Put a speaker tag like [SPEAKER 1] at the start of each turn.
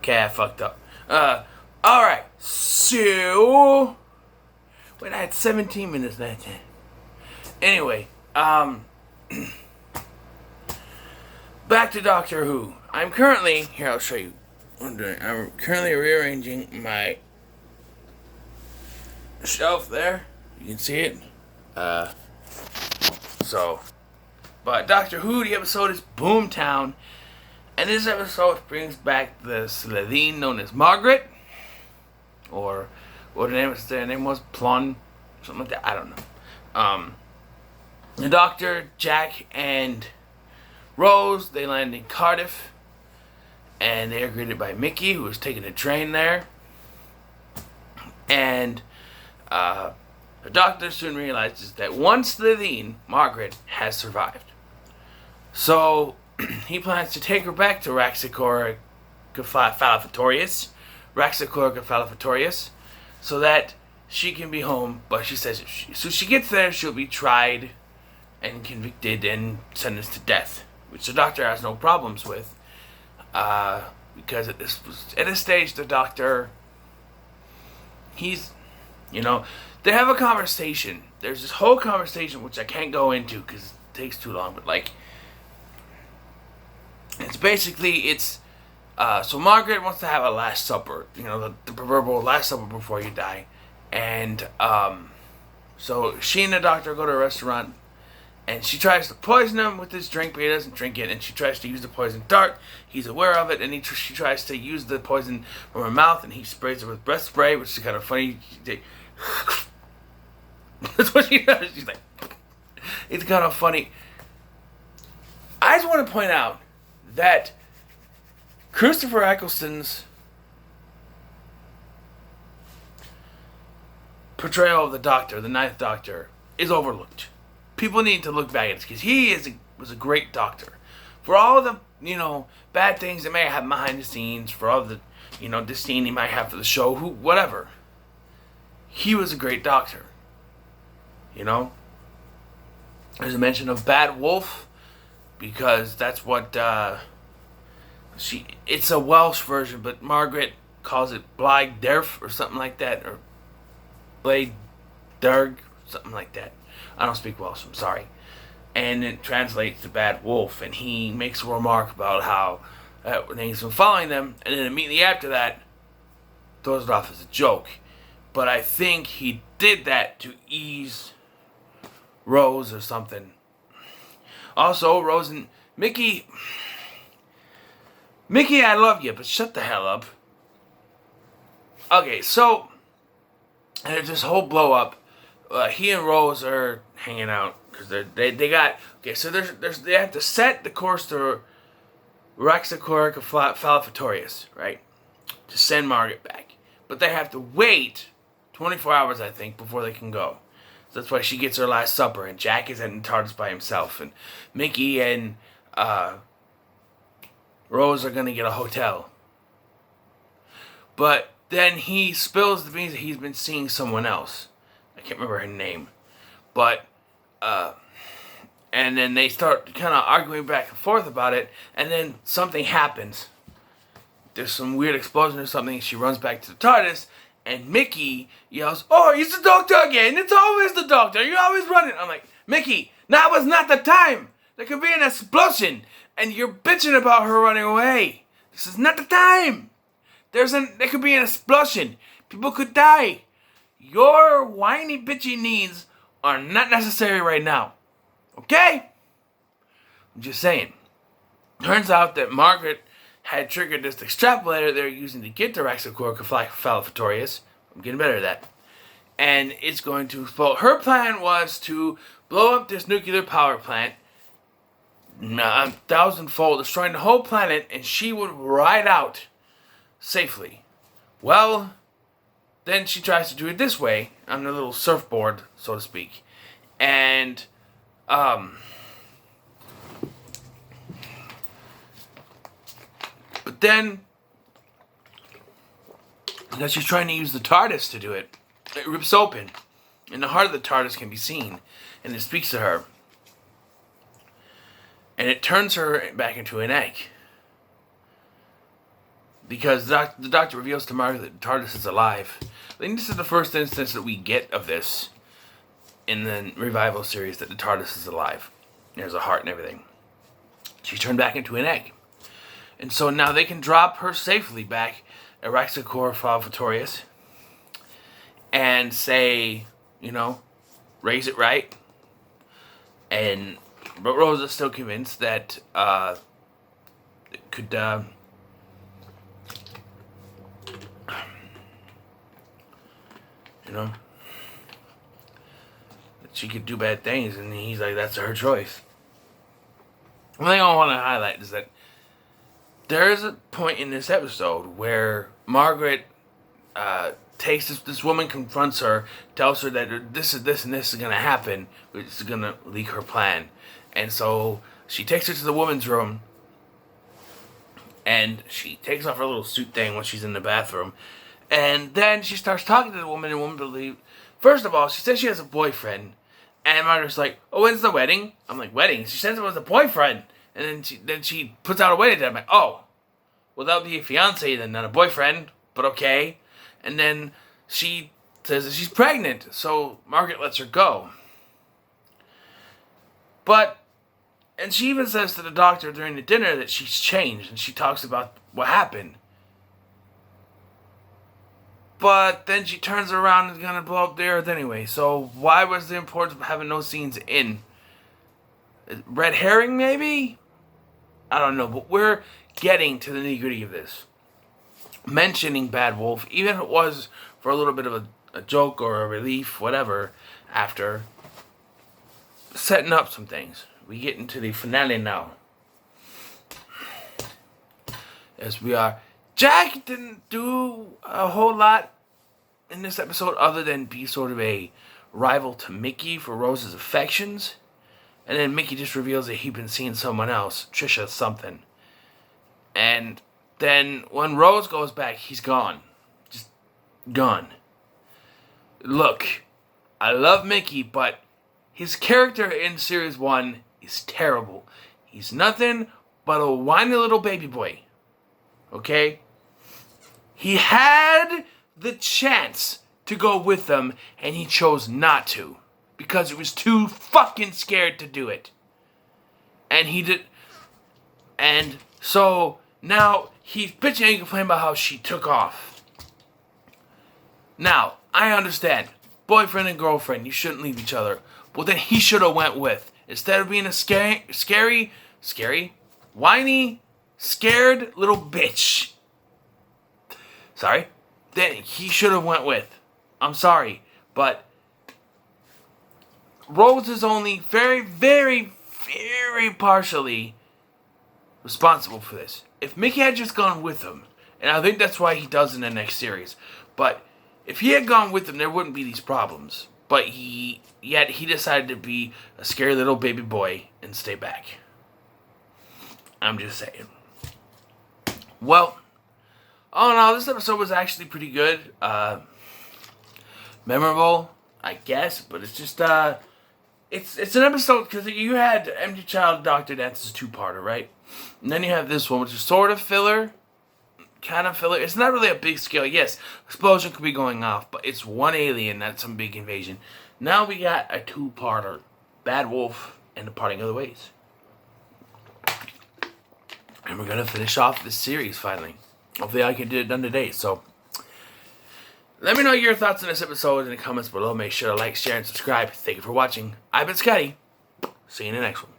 [SPEAKER 1] Okay, I fucked up. Alright. So. Wait, I had 17 minutes that time. Anyway, back to Doctor Who. I'm currently. Here, I'll show you what I'm doing. I'm currently rearranging my shelf there. You can see it. So. But Doctor Who, the episode is Boomtown. And this episode brings back the Slitheen known as Margaret. Or what their name was? Plun. Something like that. I don't know. The Doctor, Jack, and Rose, they land in Cardiff. And they are greeted by Mickey, who is taking a train there. And the Doctor soon realizes that one Slitheen, Margaret, has survived. So he plans to take her back to Raxacora Falafatorius, so that she can be home. But she says so she gets there, she'll be tried and convicted and sentenced to death, which the Doctor has no problems with, because at this stage the Doctor, he's, they have a conversation. There's this whole conversation which I can't go into because it takes too long, but it's so Margaret wants to have a last supper, the proverbial last supper before you die. And so she and the Doctor go to a restaurant, and she tries to poison him with this drink, but he doesn't drink it, and she tries to use the poison dart. He's aware of it, and she tries to use the poison from her mouth, and he sprays her with breath spray, which is kind of funny. That's what she does. She's like, it's kind of funny. I just want to point out that Christopher Eccleston's portrayal of the Doctor, the Ninth Doctor, is overlooked. People need to look back at this because he was a great Doctor. For all the bad things that may have behind the scenes, for all the disdain he might have for the show, whatever, he was a great Doctor. There's a mention of Bad Wolf, because that's what it's a Welsh version, but Margaret calls it Blaig Derf or something like that, or Blade Derg, something like that. I don't speak Welsh, I'm sorry. And it translates to Bad Wolf, and he makes a remark about how he's been following them, and then immediately after that throws it off as a joke. But I think he did that to ease Rose or something. Also, Rose and Mickey, I love you, but shut the hell up. Okay, so there's this whole blow up. He and Rose are hanging out because they got okay. So they have to set the course to Raxacoric Falafatorius, right, to send Margaret back, but they have to wait 24 hours, I think, before they can go. So that's why she gets her last supper, and Jack is in the TARDIS by himself, and Mickey and Rose are gonna get a hotel. But then he spills the beans that he's been seeing someone else. I can't remember her name, but and then they start kind of arguing back and forth about it, and then something happens. There's some weird explosion or something. She runs back to the TARDIS. And Mickey yells, "Oh, it's the Doctor again! It's always the Doctor! You're always running!" I'm like, Mickey, now was not the time! There could be an explosion! And you're bitching about her running away! This is not the time! There could be an explosion! People could die! Your whiny bitchy needs are not necessary right now. Okay? I'm just saying. Turns out that Margaret had triggered this extrapolator they're using to get to Raxacoric Falafatorius. I'm getting better at that. And it's going to explode. Her plan was to blow up this nuclear power plant 1,000-fold, destroying the whole planet, and she would ride out safely. Well, then she tries to do it this way, on a little surfboard, so to speak. And, but then, because she's trying to use the TARDIS to do it, it rips open, and the heart of the TARDIS can be seen, and it speaks to her. And it turns her back into an egg. because the doctor reveals to Margaret that TARDIS is alive. I think this is the first instance that we get of this in the revival series, that the TARDIS is alive. There's a heart and everything. She's turned back into an egg. And so now they can drop her safely back at Rexacor Falvatorius and say, raise it right. But Rose is still convinced that it could, that she could do bad things, and he's like, that's her choice. One thing I want to highlight is that there is a point in this episode where Margaret takes this woman, confronts her, tells her that this and this is going to happen, which is going to leak her plan. And so she takes her to the woman's room, and she takes off her little suit thing when she's in the bathroom. And then she starts talking to the woman, and the woman believes... First of all, she says she has a boyfriend. And Margaret's like, oh, when's the wedding? I'm like, wedding? She says it was a boyfriend. And then she puts out a wedding date. I'm like, oh, well, that would be a fiancé then, not a boyfriend. But okay. And then she says that she's pregnant. So Margaret lets her go. And she even says to the doctor during the dinner that she's changed. And she talks about what happened. But then she turns around and is going to blow up the earth anyway. So why was the importance of having those scenes in? Red herring, maybe? I don't know. But we're getting to the nitty-gritty of this. Mentioning Bad Wolf, even if it was for a little bit of a joke or a relief, whatever, after setting up some things. We get into the finale now. As we are... Jack didn't do a whole lot in this episode other than be sort of a rival to Mickey for Rose's affections. And then Mickey just reveals that he'd been seeing someone else, Trisha something. And then when Rose goes back, he's gone. Just gone. Look, I love Mickey, but his character in Series 1 is terrible. He's nothing but a whiny little baby boy. Okay? He had the chance to go with them, and he chose not to. Because he was too fucking scared to do it. And he did... And so, now, he's bitching and complaining about how she took off. Now, I understand. Boyfriend and girlfriend, you shouldn't leave each other. Well, then he should have went with. Instead of being a scary, whiny, scared little bitch. Sorry? Then he should have went with. I'm sorry, but Rose is only very, very, very partially responsible for this. If Mickey had just gone with him, and I think that's why he does in the next series, but if he had gone with him, there wouldn't be these problems. But yet he decided to be a scary little baby boy and stay back. I'm just saying. Well, all in all, this episode was actually pretty good. Memorable, I guess, but it's just, it's an episode, because you had Empty Child Doctor Dance's two-parter, right? And then you have this one, which is sort of filler, kind of filler. It's not really a big scale. Yes, explosion could be going off, but it's one alien, not some big invasion. Now we got a two-parter, Bad Wolf and the Parting of the Ways. And we're going to finish off this series, finally. Hopefully I can get it done today, so... Let me know your thoughts on this episode in the comments below. Make sure to like, share, and subscribe. Thank you for watching. I've been Scotty. See you in the next one.